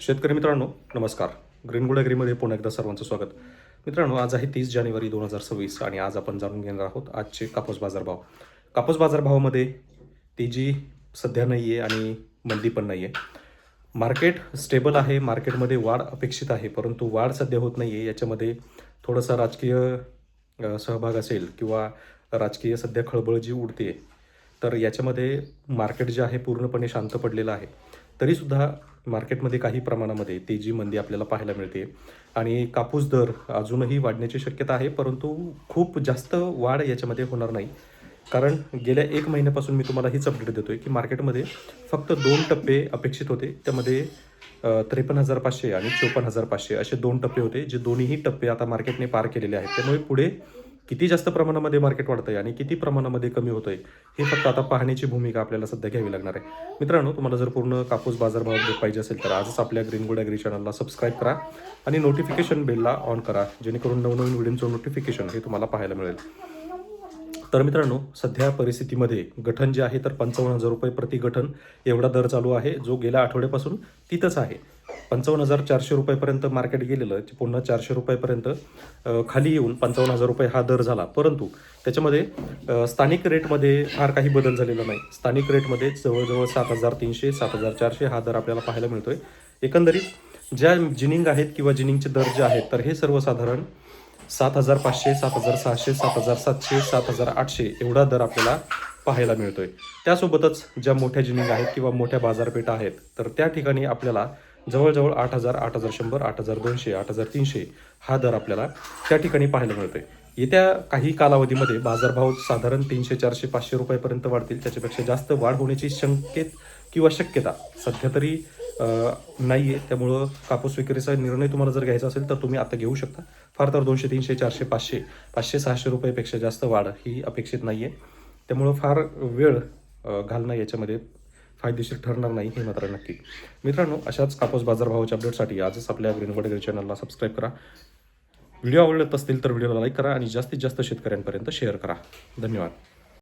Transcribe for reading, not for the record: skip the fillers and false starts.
शेतकरी मित्रांनो नमस्कार. ग्रीनगुड ॲग्रीमध्ये पुन्हा एकदा सर्वांचं स्वागत. मित्रांनो आज आहे 30 जानेवारी 2026 आणि आज आपण जाणून घेणार आहोत आजचे कापूस बाजारभाव. कापूस बाजारभावामध्ये तेजी सध्या नाही आहे आणि मंदी पण नाही आहे. मार्केट स्टेबल आहे, मार्केटमध्ये वाढ अपेक्षित आहे, परंतु वाढ सध्या होत नाही आहे. याच्यामध्ये थोडासा राजकीय सहभाग असेल किंवा राजकीय सध्या खळबळ जी उडते, तर याच्यामध्ये मार्केट जे आहे पूर्णपणे शांत पडलेलं आहे. तरीसुद्धा मार्केटमध्ये काही प्रमाणामध्ये तेजी मंदी आपल्याला पाहायला मिळते आणि कापूस दर अजूनही वाढण्याची शक्यता आहे, परंतु खूप जास्त वाढ याच्यामध्ये होणार नाही. कारण गेल्या 1 महिन्यापासून मी तुम्हाला हीच अपडेट देतोय की मार्केटमध्ये फक्त 2 टप्पे अपेक्षित होते. त्यामध्ये 53,500 आणि 54,500 असे 2 टप्पे होते, जे दोन्हीही टप्पे आता मार्केटने पार केलेले आहेत. त्यामुळे पुढे किती जास्त प्रमाणामध्ये मार्केट वाढतंय आणि किती प्रमाणामध्ये कमी होतंय हे फक्त आता पाहण्याची भूमिका आपल्याला सध्या घ्यावी लागणार आहे. मित्रांनो, तुम्हाला जर पूर्ण कापूस बाजारभाव पाहिजे असेल तर आजच आपल्या ग्रीनगुड ॲग्री चॅनलला सबस्क्राईब करा आणि नोटिफिकेशन बेलला ऑन करा, जेणेकरून नवनवीन व्हिडिओचं नोटिफिकेशन हे तुम्हाला पाहायला मिळेल. तर मित्रांनो, सध्या परिस्थितीमध्ये गठण जे आहे तर 55,000 रुपये प्रति गठण एवढा दर चालू आहे, जो गेल्या आठवड्यापासून तिथंच आहे. 55,400 रुपयेपर्यंत मार्केट गेलेलं, पुन्हा 400 रुपयेपर्यंत खाली येऊन 55,000 रुपये हा दर झाला. परंतु त्याच्यामध्ये स्थानिक रेटमध्ये फार काही बदल झालेला नाही. स्थानिक रेटमध्ये जवळजवळ 7,300 7,400 हा दर आपल्याला पाहायला मिळतोय. एकंदरीत ज्या जिनिंग आहेत किंवा जिनिंगचे दर जे आहेत तर हे सर्वसाधारण 7,500 7,600 7,700 7,800 एवढा दर आपल्याला पाहायला मिळतोय. त्यासोबतच ज्या मोठ्या जिनिंग आहेत किंवा मोठ्या बाजारपेठा आहेत तर त्या ठिकाणी आपल्याला जवळजवळ 8,000 8,100 8,200 8,300 हा दर आपल्याला त्या ठिकाणी पाहायला मिळतोय. येत्या काही कालावधीमध्ये बाजारभाव साधारण 300 400 500 रुपयापर्यंत वाढतील. त्याच्यापेक्षा जास्त वाढ होण्याची संकेत किंवा शक्यता सध्या तरी नाही आहे. त्यामुळं कापूस विक्रीचा निर्णय तुम्हाला जर घ्यायचा असेल तर तुम्ही आता घेऊ शकता. फार तर 200 300 400 500 500 600 रुपयापेक्षा जास्त वाढ ही अपेक्षित नाही आहे. त्यामुळं फार वेळ घालणं याच्यामध्ये फायदेशीर ठरणार नाही, हे मात्र नक्की. मित्रांनो, अशाच कापूस बाजारभावाच्या अपडेटसाठी आजच आपल्या ग्रीनगुड ॲग्री चॅनलला सबस्क्राईब करा. व्हिडिओ आवडत असतील तर व्हिडिओला लाईक करा आणि जास्तीत जास्त शेतकऱ्यांपर्यंत शेअर करा. धन्यवाद.